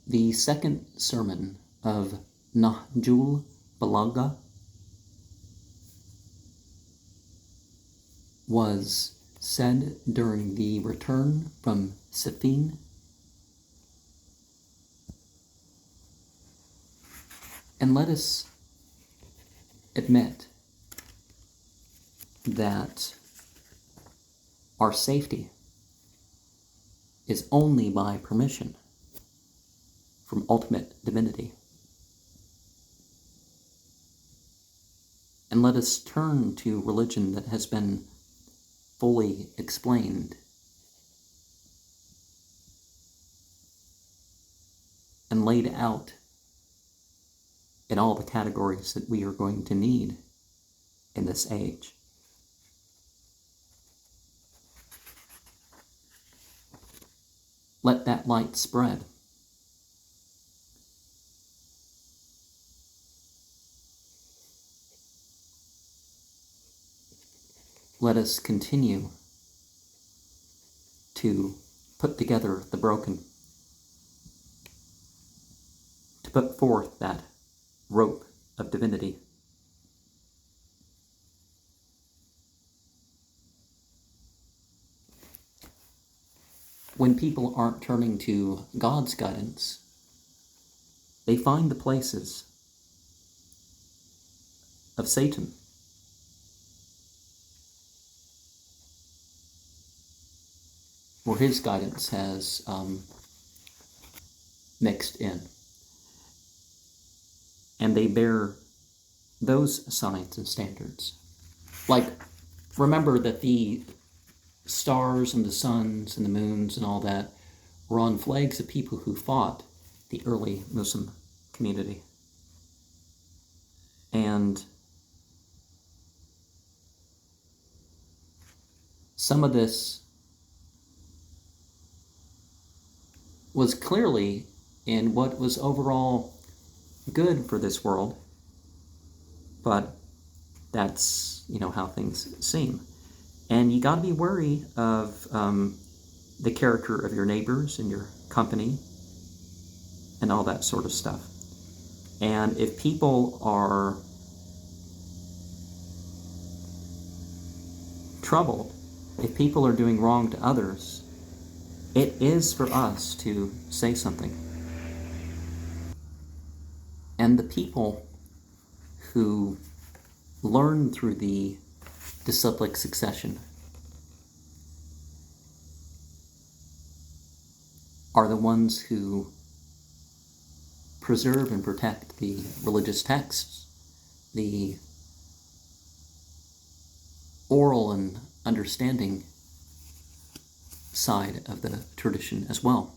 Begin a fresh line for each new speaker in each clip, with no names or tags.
The second sermon of Nahjul Balagah was said during the return from Siffin, and let us admit that our safety is only by permission from ultimate divinity. And let us turn to religion that has been fully explained and laid out in all the categories that we are going to need in this age. Let that light spread. Let us continue to put together the broken, to put forth that rope of divinity. When people aren't turning to God's guidance, they find the places of Satan. Where his guidance has mixed in. And they bear those signs and standards. Like, remember that the stars and the suns and the moons and all that were on flags of people who fought the early Muslim community. And some of this was clearly in what was overall good for this world, but that's, how things seem. And you got to be wary of the character of your neighbors and your company and all that sort of stuff. And if people are troubled, if people are doing wrong to others, it is for us to say something. And the people who learn through the disciplic succession are the ones who preserve and protect the religious texts, the oral and understanding side of the tradition as well.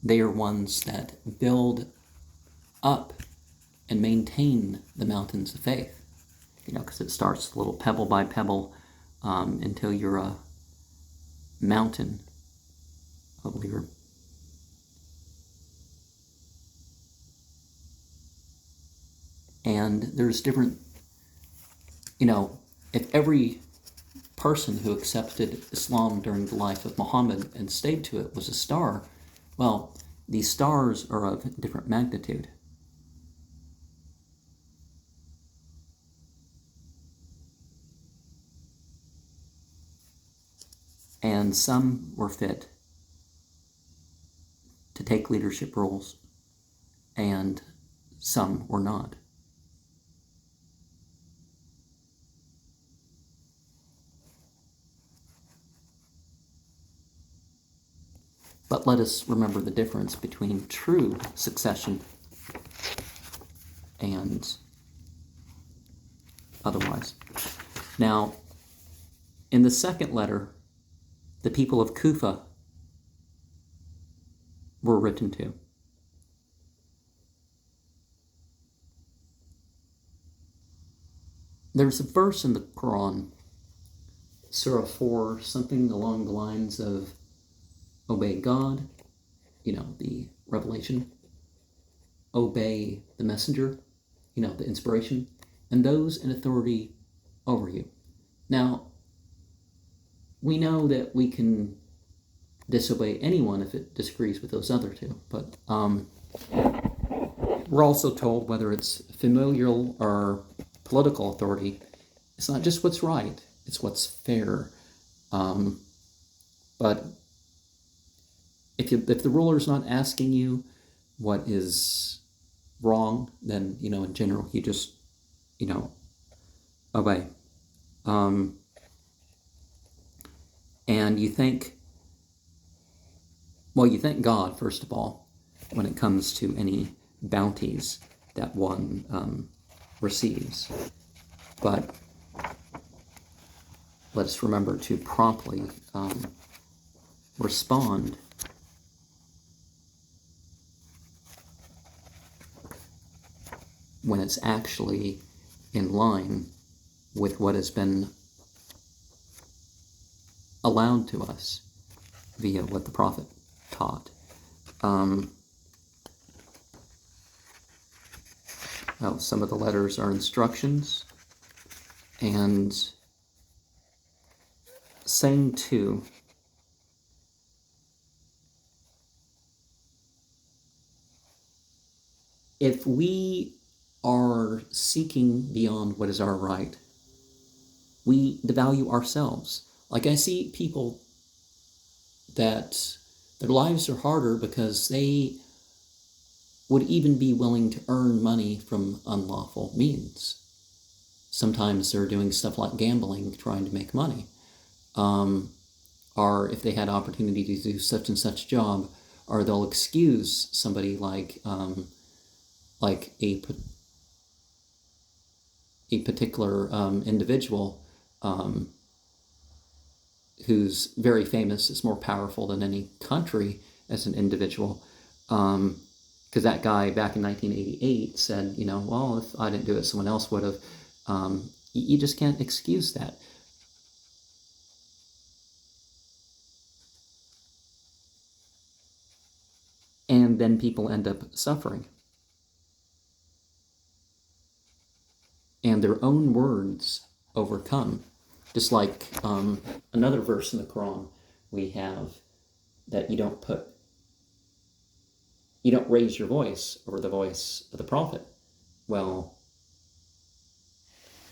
They are ones that build up and maintain the mountains of faith, because it starts little pebble by pebble until you're a mountain, a believer. And there's different, if every person who accepted Islam during the life of Muhammad and stayed to it was a star, well, these stars are of different magnitude. And some were fit to take leadership roles, and some were not. But let us remember the difference between true succession and otherwise. Now, in the second letter, the people of Kufa were written to. There's a verse in the Quran, Surah 4, something along the lines of obey God, the revelation, obey the messenger, the inspiration, and those in authority over you. Now, we know that we can disobey anyone if it disagrees with those other two. But we're also told, whether it's familial or political authority, it's not just what's right, it's what's fair. But if the ruler's not asking you what is wrong, then, in general, you just, obey. And you thank God, first of all, when it comes to any bounties that one receives. But let us remember to promptly respond when it's actually in line with what has been allowed to us via what the prophet taught. Some of the letters are instructions, and saying too, if we are seeking beyond what is our right, we devalue ourselves. Like, I see people that their lives are harder because they would even be willing to earn money from unlawful means. Sometimes they're doing stuff like gambling, trying to make money. Or if they had opportunity to do such and such job, or they'll excuse somebody like a particular individual who's very famous, is more powerful than any country as an individual, because that guy back in 1988 said, well, if I didn't do it, someone else would have. You just can't excuse that. And then people end up suffering. And their own words overcome. Just like another verse in the Quran we have, that you don't raise your voice over the voice of the prophet. Well,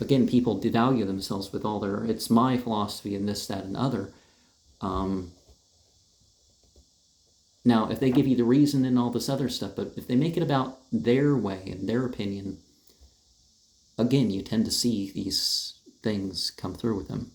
again, people devalue themselves with all their, it's my philosophy and this, that, and other. Now, if they give you the reason and all this other stuff, but if they make it about their way and their opinion, again, you tend to see these things come through with them.